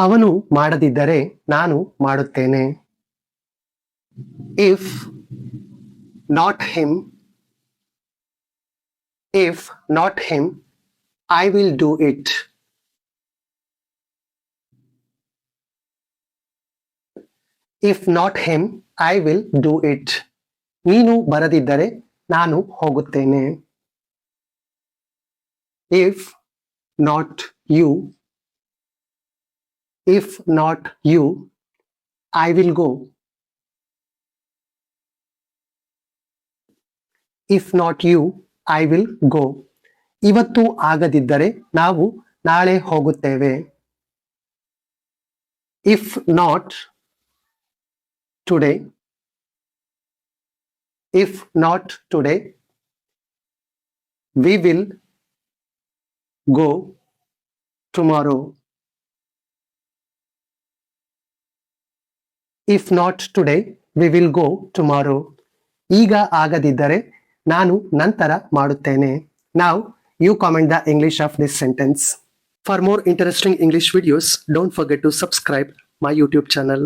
ಅವನು ಮಾಡದಿದ್ದರೆ ನಾನು ಮಾಡುತ್ತೇನೆ. If not him, if not him, I will do it. If not him, I will do it. ನೀನು ಬರದಿದ್ದರೆ ನಾನು ಹೋಗುತ್ತೇನೆ. If not you, if not you, I will go. If not you, I will go. ಇವತ್ತು ಆಗದಿದ್ದರೆ ನಾವು ನಾಳೆ ಹೋಗುತ್ತೇವೆ. If not today, if not today, we will go tomorrow. If not today, we will go tomorrow. ಈಗ ಆಗದಿದ್ದರೆ ನಾನು ನಂತರ ಮಾಡುತ್ತೇನೆ. Now you comment the English of this sentence. For more interesting English videos, don't forget to subscribe my YouTube channel.